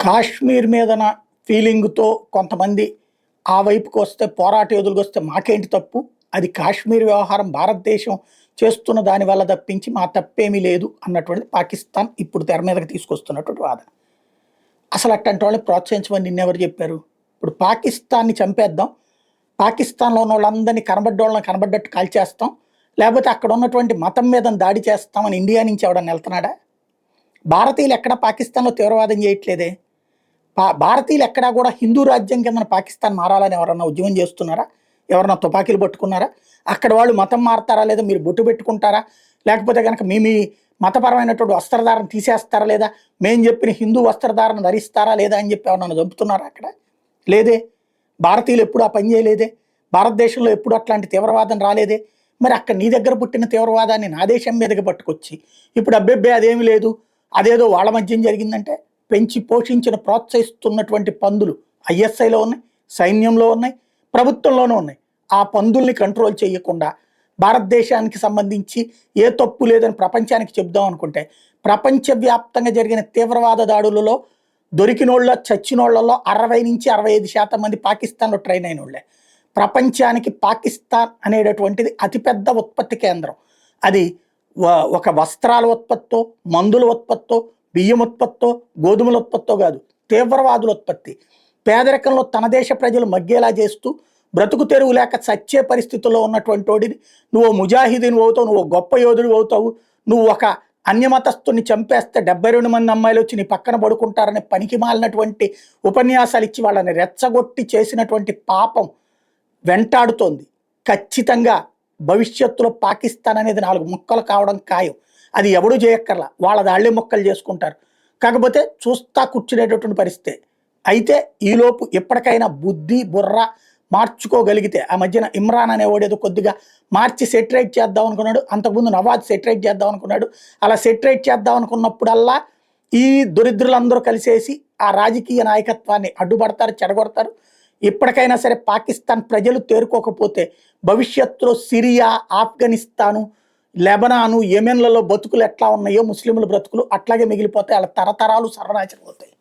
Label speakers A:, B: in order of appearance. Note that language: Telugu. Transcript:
A: కాశ్మీర్ మీదన ఫీలింగ్‌తో కొంతమంది ఆ వైపుకి వస్తే, పోరాట యోధులకు వస్తే మాకేంటి తప్పు? అది కాశ్మీర్ వ్యవహారం భారతదేశం చేస్తున్న దాని వల్ల తప్పించి మా తప్పేమీ లేదు అన్నటువంటిది పాకిస్తాన్ ఇప్పుడు తెర మీదకి తీసుకొస్తున్నటువంటి వాదన. అసలు అట్లాంటి వాళ్ళని ప్రోత్సహించమని నిన్నెవరు చెప్పారు? ఇప్పుడు పాకిస్తాన్‌ని చంపేద్దాం. పాకిస్తాన్‌లో ఉన్నోళ్ళందరినీ కనబడ్డోళ్ళని కనబడ్డట్టు కాల్చేస్తాం. లేకపోతే అక్కడ ఉన్నటువంటి మతం మీద దాడి చేస్తామని ఇండియా నుంచి ఎవడన్నా ఎళ్తున్నాడా? భారతీయులు ఎక్కడా పాకిస్తాన్‌లో తీవ్రవాదం చేయట్లేదే. భారతీయులు ఎక్కడా కూడా హిందూ రాజ్యం కిందన పాకిస్తాన్ మారాలని ఎవరన్నా ఉద్యమం చేస్తున్నారా? ఎవరన్నా తుపాకీలు పట్టుకున్నారా? అక్కడ వాళ్ళు మతం మారతారా లేదా? మీరు బొట్టు పెట్టుకుంటారా? లేకపోతే గనక మీ మీ మతపరమైనటువంటి వస్త్రధారణ తీసేస్తారా లేదా? మేము చెప్పిన హిందూ వస్త్రధారణ ధరిస్తారా లేదా అని చెప్పి ఎవరన్నా చంపుతున్నారా అక్కడ? లేదే. భారతీయులు ఎప్పుడు ఆ పని చేయలేదే. భారతదేశంలో ఎప్పుడు అట్లాంటి తీవ్రవాదం రాలేదే. మరి అక్కడ నీ దగ్గర పుట్టిన తీవ్రవాదాన్ని నా దేశం మీదకి పట్టుకొచ్చి ఇప్పుడు అబ్బెబ్బే అదేమీ లేదు, అదేదో వాళ్ళ మధ్యం జరిగిందంటే, పెంచి పోషించిన ప్రోత్సహిస్తున్నటువంటి పందులు ఐఎస్ఐలో ఉన్నాయి, సైన్యంలో ఉన్నాయి, ప్రభుత్వంలోనూ ఉన్నాయి. ఆ పందుల్ని కంట్రోల్ చేయకుండా భారతదేశానికి సంబంధించి ఏ తప్పు లేదని ప్రపంచానికి చెప్దాం అనుకుంటే, ప్రపంచవ్యాప్తంగా జరిగిన తీవ్రవాద దాడులలో దొరికినోళ్ళ చచ్చినోళ్లలో 60-65% మంది పాకిస్తాన్లో ట్రైన్ అయిన వాళ్ళే. ప్రపంచానికి పాకిస్తాన్ అనేటటువంటిది అతిపెద్ద ఉత్పత్తి కేంద్రం. అది ఒక వస్త్రాల ఉత్పత్తో, మందుల ఉత్పత్తో, బియ్యం ఉత్పత్తో, గోధుమల ఉత్పత్తో కాదు, తీవ్రవాదుల ఉత్పత్తి. పేదరికంలో తన దేశ ప్రజలు మగ్గేలా చేస్తూ బ్రతుకు తెరువు లేక చచ్చే పరిస్థితుల్లో ఉన్నటువంటి వాడిని నువ్వు ముజాహిదీన్ అవుతావు, నువ్వు గొప్ప యోధుడు అవుతావు, నువ్వు ఒక అన్యమతస్తుని చంపేస్తే 72 మంది అమ్మాయిలు వచ్చి నీ పక్కన పడుకుంటారనే పనికి మాలినటువంటి ఉపన్యాసాలు ఇచ్చి వాళ్ళని రెచ్చగొట్టి చేసినటువంటి పాపం వెంటాడుతోంది. ఖచ్చితంగా భవిష్యత్తులో పాకిస్తాన్ అనేది 4 ముక్కలు కావడం ఖాయం. అది ఎవడూ చేయక్కర్లా, వాళ్ళ ముక్కలు చేసుకుంటారు. కాకపోతే చూస్తా కూర్చునేటటువంటి పరిస్థితే. అయితే ఈలోపు ఎప్పటికైనా బుద్ధి బుర్ర మార్చుకోగలిగితే, ఆ మధ్యన ఇమ్రాన్ అనేవాడు ఏదో కొద్దిగా మార్చి సెటరేట్ చేద్దాం అనుకున్నాడు, అంతకుముందు నవాజ్ సెటరేట్ చేద్దాం అనుకున్నాడు. అలా సెటరేట్ చేద్దాం అనుకున్నప్పుడల్లా ఈ దరిద్రులందరూ కలిసేసి ఆ రాజకీయ నాయకత్వాన్ని అడ్డుపడతారు, చెడగొడతారు. ఇప్పటికైనా సరే పాకిస్తాన్ ప్రజలు తేరుకోకపోతే భవిష్యత్తులో సిరియా, ఆఫ్ఘనిస్తాను, లెబనాను, యెమెన్లలో బతుకులు ఎట్లా ఉన్నాయో ముస్లింల బ్రతుకులు అట్లాగే మిగిలిపోతాయి. వాళ్ళ తరతరాలు సర్వనాశనం అవుతాయి.